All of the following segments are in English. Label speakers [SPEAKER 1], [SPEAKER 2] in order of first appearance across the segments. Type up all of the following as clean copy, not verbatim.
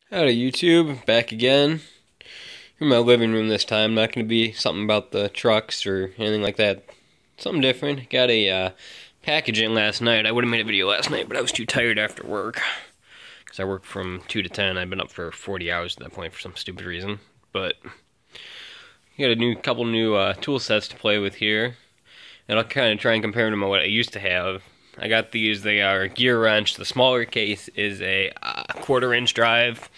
[SPEAKER 1] Howdy YouTube, back again. In my living room this time. Not going to be something about the trucks or anything like that. Something different. Got a package in last night. I would have made a video last night, but I was too tired after work. Because I work from 2 to 10. I've been up for 40 hours at that point for some stupid reason. But got a couple new tool sets to play with here. And I'll kind of try and compare them to what I used to have. I got these, they are Gearwrench. The smaller case is a 1/4 inch drive.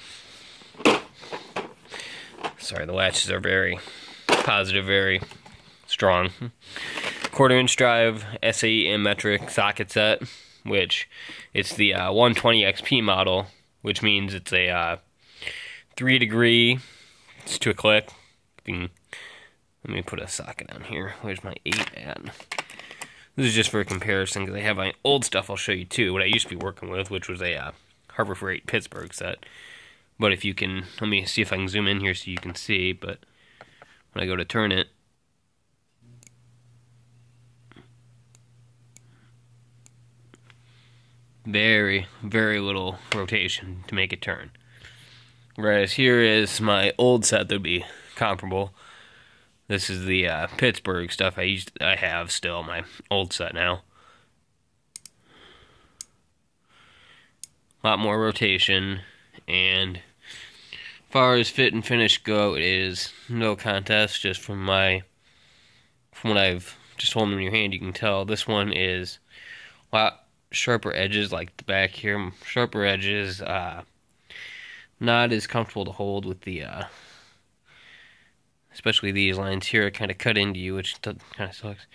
[SPEAKER 1] Sorry, the latches are very positive, very strong. 1/4 inch drive, SAE and metric socket set, which it's the 120 XP model, which means it's a 3 degree, it's to a click. Let me put a socket on here. Where's my 8 at? This is just for a comparison, because I have my old stuff I'll show you too, what I used to be working with, which was a Harbor Freight Pittsburgh set. But if you can, let me see if I can zoom in here so you can see, but when I go to turn it, very, very little rotation to make it turn. Whereas here is my old set that would be comparable. This is the Pittsburgh stuff I have still, my old set now. A lot more rotation, and as far as fit and finish go, it is no contest. Just from what I've just holding in your hand, you can tell this one is a lot sharper edges, like the back here. Sharper edges, not as comfortable to hold with the especially these lines here kind of cut into you, which kind of sucks.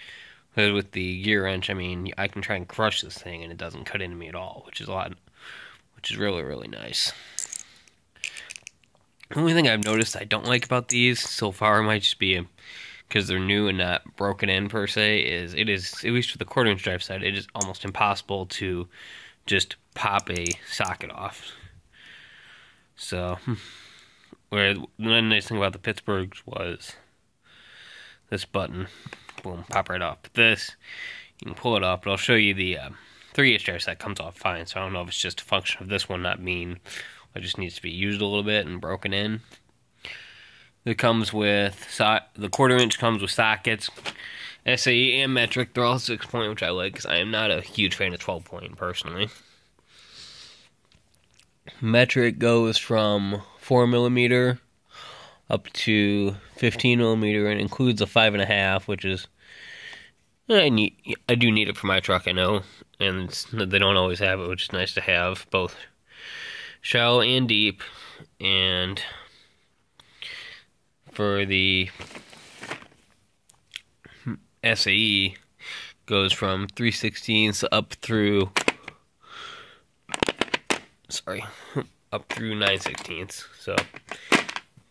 [SPEAKER 1] But with the Gearwrench, I mean, I can try and crush this thing and it doesn't cut into me at all, which is really, really nice. The only thing I've noticed I don't like about these so far might just be because they're new and not broken in per se, is it is, at least with the 1/4 inch drive side, it is almost impossible to just pop a socket off. So, where the nice thing about the Pittsburghs was this button, boom, pop right off. But this, you can pull it off, but I'll show you the 3-inch drive set comes off fine, so I don't know if it's just a function of this one not being, it just needs to be used a little bit and broken in. It comes with, the 1/4 inch comes with sockets, SAE and metric. They're all 6-point, which I like, because I am not a huge fan of 12-point, personally. Metric goes from 4mm up to 15mm, and includes a 5.5, which is, I do need it for my truck, I know, and they don't always have it, which is nice to have, both shallow and deep. And for the SAE, goes from 3/16 up through, up through 9/16, so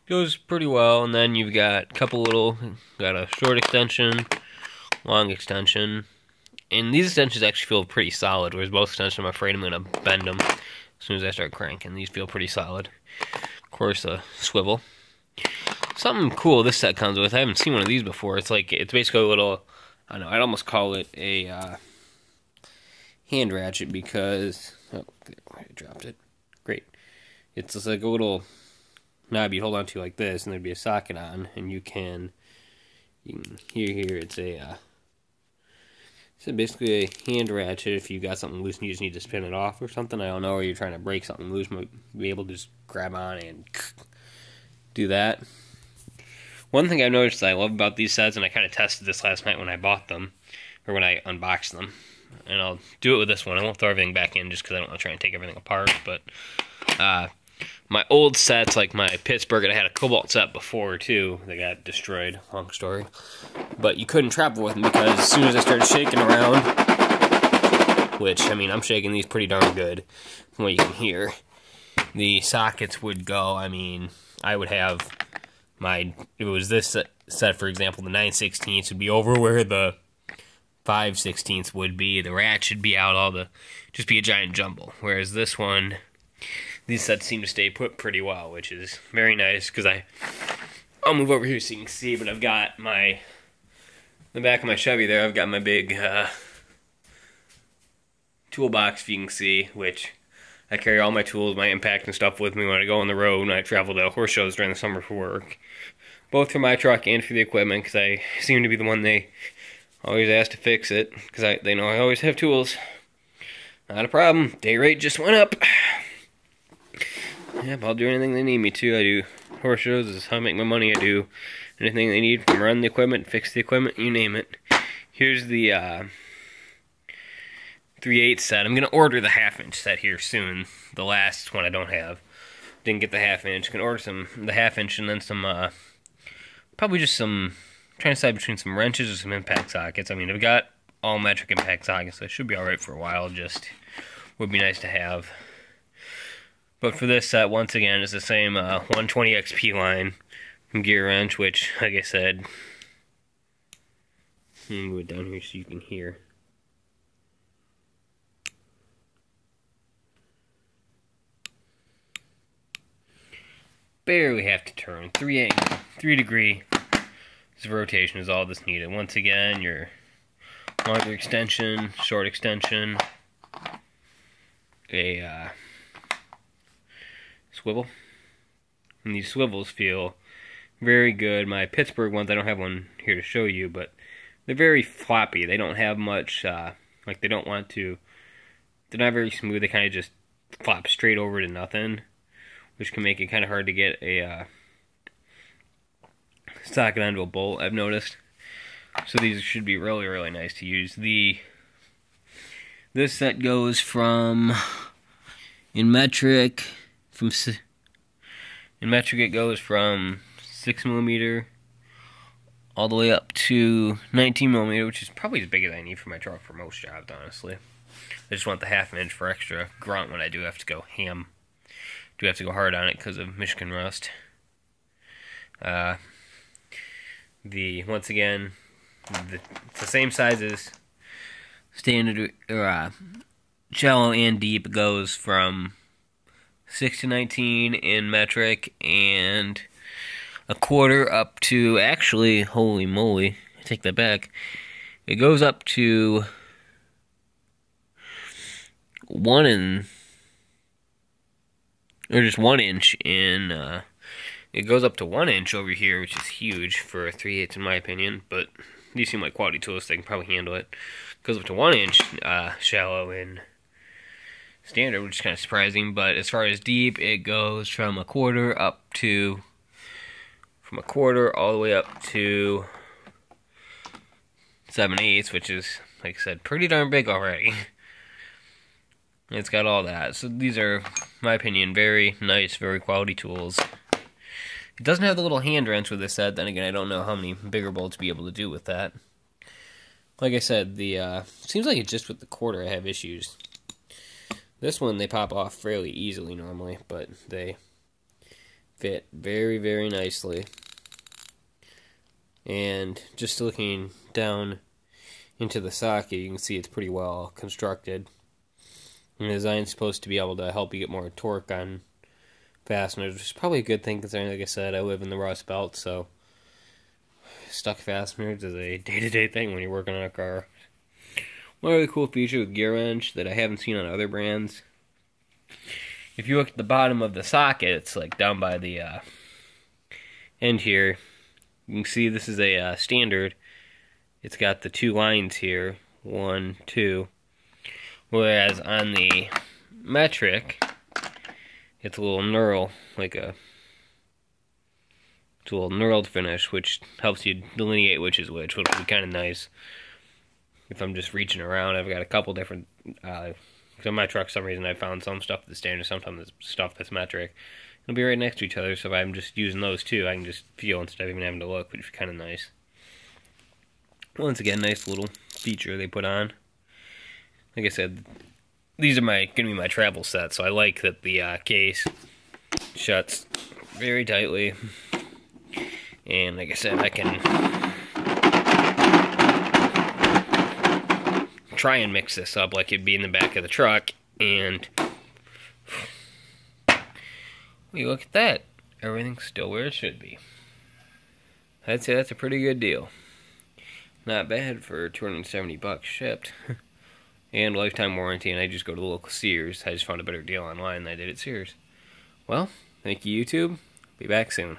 [SPEAKER 1] goes pretty well. And then you've got a couple got a short extension, long extension, and these extensions actually feel pretty solid, whereas most extensions I'm afraid I'm going to bend them as soon as I start cranking. These feel pretty solid. Of course, a swivel. Something cool this set comes with, I haven't seen one of these before, it's basically a little, I don't know, I'd almost call it a hand ratchet, because, oh, I dropped it. Great. It's just like a little knob you hold onto like this, and there'd be a socket on, and you can hear here, it's basically a hand ratchet. If you got something loose and you just need to spin it off or something, I don't know, or you're trying to break something loose, might be able to just grab on and do that. One thing I've noticed that I love about these sets, and I kind of tested this last night when I bought them, or when I unboxed them, and I'll do it with this one. I won't throw everything back in just because I don't want to try and take everything apart, but my old sets, like my Pittsburgh, I had a Cobalt set before too. They got destroyed, long story. But you couldn't travel with them because as soon as I started shaking around, which, I mean, I'm shaking these pretty darn good from what you can hear, the sockets would go, I mean, I would have if it was this set, for example, the 9/16 would be over where the 5/16 would be. The ratchet should be out, just be a giant jumble. Whereas this one, these sets seem to stay put pretty well, which is very nice, because I'll move over here so you can see, but I've got the back of my Chevy there, I've got my big toolbox, if you can see, which I carry all my tools, my impact and stuff with me when I go on the road, and I travel to horse shows during the summer for work. Both for my truck and for the equipment, because I seem to be the one they always ask to fix it, because they know I always have tools. Not a problem. Day rate just went up. Yep, I'll do anything they need me to. I do horse shows. This is how I make my money. I do anything they need from run the equipment, fix the equipment, you name it. Here's the 3/8 set. I'm going to order the 1/2-inch set here soon. The last one I don't have. Didn't get the 1/2-inch. Can order the 1/2-inch and then some, probably just some, trying to decide between some wrenches or some impact sockets. I mean, I've got all metric impact sockets, so I should be alright for a while. Just would be nice to have. But for this set, once again, it's the same 120 XP line from Gearwrench, which, like I said, let me move it down here so you can hear. Barely have to turn. 3 degree rotation is all that's needed. Once again, your longer extension, short extension, a swivel. And these swivels feel very good. My Pittsburgh ones, I don't have one here to show you, but they're very floppy. They don't have much, like they don't want to, they're not very smooth. They kind of just flop straight over to nothing, which can make it kind of hard to get a socket onto a bolt, I've noticed. So these should be really, really nice to use. This set goes from, in metric it goes from 6mm all the way up to 19mm, which is probably as big as I need for my truck for most jobs, honestly. I just want the 1/2-inch for extra grunt when I do have to go ham. Do have to go hard on it because of Michigan rust. Once again, it's the same size as standard, shallow and deep. It goes from 6 to 19 in metric and 1/4 up to, actually, holy moly, I take that back. It goes up to 1 inch in, it goes up to 1 inch over here, which is huge for a 3/8 in my opinion, but these seem like quality tools, so they can probably handle it. It goes up to 1 inch shallow in standard, which is kind of surprising, but as far as deep, it goes from 1/4 up to, from 1/4 all the way up to 7/8, which is, like I said, pretty darn big already. It's got all that. So these are, in my opinion, very nice, very quality tools. It doesn't have the little hand wrench with this set. Then again, I don't know how many bigger bolts be able to do with that. Like I said, seems like it's just with the 1/4 I have issues. This one, they pop off fairly easily normally, but they fit very, very nicely. And just looking down into the socket, you can see it's pretty well constructed. And the design's supposed to be able to help you get more torque on fasteners, which is probably a good thing considering, like I said, I live in the Rust Belt, so stuck fasteners is a day-to-day thing when you're working on a car. One really cool feature with Gearwrench that I haven't seen on other brands, if you look at the bottom of the socket, it's like down by the end here, you can see this is a standard. It's got the 2 lines here, 1, 2, whereas on the metric, it's a little knurl, it's a little knurled finish, which helps you delineate which is which would be kind of nice. If I'm just reaching around, I've got a couple different, because on my truck, for some reason, I found some stuff that's standard, sometimes stuff that's metric. It'll be right next to each other, so if I'm just using those two, I can just feel instead of even having to look, which is kind of nice. Once again, nice little feature they put on. Like I said, these are going to be my travel set, so I like that the case shuts very tightly. And like I said, I can try and mix this up like it'd be in the back of the truck, and we look at that. Everything's still where it should be. I'd say that's a pretty good deal. Not bad for $270 shipped. and lifetime warranty, and I just go to the local Sears. I just found a better deal online than I did at Sears. Well, thank you, YouTube. Be back soon.